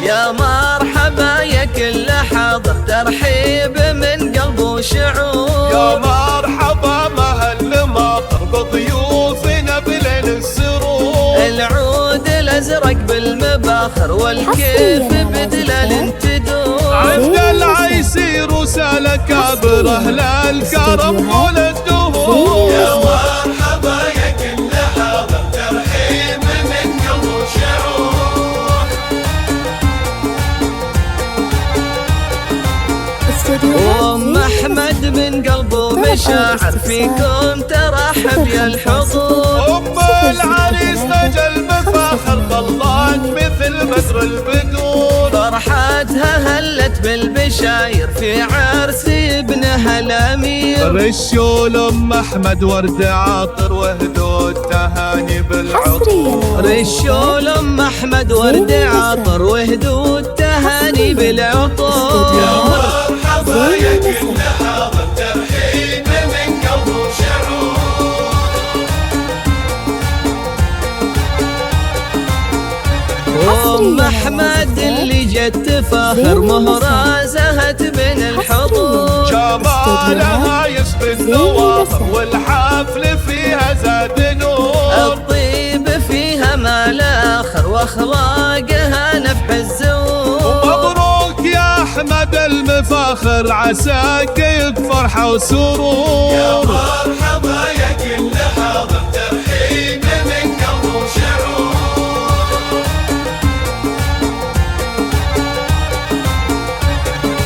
يا مرحبا يا كل حاضر، ترحيب من قلب وشعور. يا مرحبا مهل مطر بضيوفنا بليل السرور. العود الازرق بالمباخر والكيف بدلال تدور. عند العيسير وسال كابر اهل الكرم طول الدهور. يا مرحبا يا كل حاضر، ترحيب من قلب وشعور. وام احمد من قلبه مشاعر، فيكم ترحب يا الحضور. ام العريس تاج المفاخر ظلت مثل بدر البدور. فرحتها هلت بالبشاير في عرس ابنها الامير. رشوا لام احمد ورد عاطر وهدوا التهاني بالعطور. رشوا لام احمد ورد عاطر وهدوا التهاني بالعطور. يا مرحبا يا كل حاضر، ترحيب من قلب وشعور. ام احمد اللي جت تفاخر مهرة زهت من الحضور. جمالها يشفي النواصر والحفل فيها زاد نور. الطيب فيها ما لا اخر واخلاقها نفح الزور. مبروك يا احمد المفاخر، عساك بفرحه وسرور. يا مرحبا يا كل حاضر، ترحيب من قلب وشعور.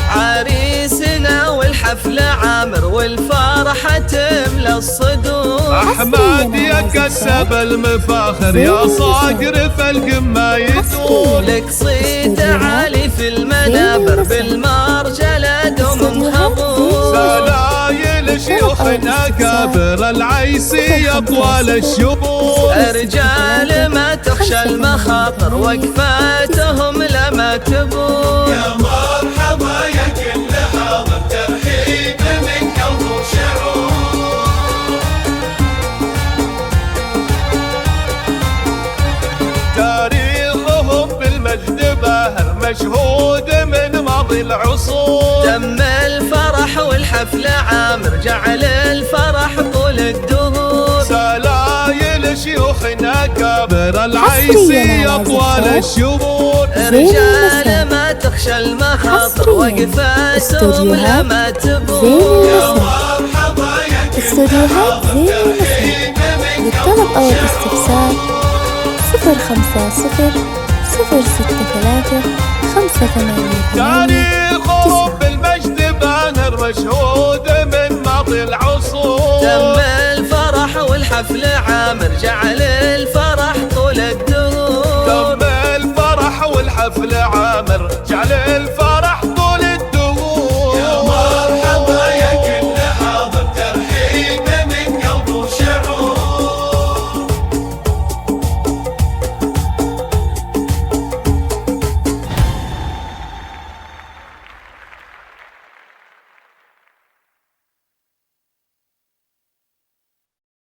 عريسنا والحفل عامر والفرحة تملى الصدور. احمد يا كسب المفاخر، يا صاقر في القمه يدور. لك صيت عالي في المنابر بالمرجلة دوم خبور. سلايل شيوخنا كابر العيسي طوال الشهور. رجال ما تخشى المخاطر وقفاتهم لما تبور. يا مرحبا يا كل حاضر، ترحيب من قلب وشعور. تاريخهم بالمجد باهر مشهود من ماضي العصور. تم الفرح والحفل عامر جعل الفرح طول الدهور. سلايل شيوخنا كابر العيسي طوال الشهور. رجال ما تخشى المخاطر وقفاتهم لما تبور. يا مرحبا يا كل استوديوهات زين المسرح. للطلب أو الاستفسار 050 063 تاريخهم بالمجد باهر مشهود من ماضي العصور. تم الفرح والحفل عامر جعل الفرح طول الدهور.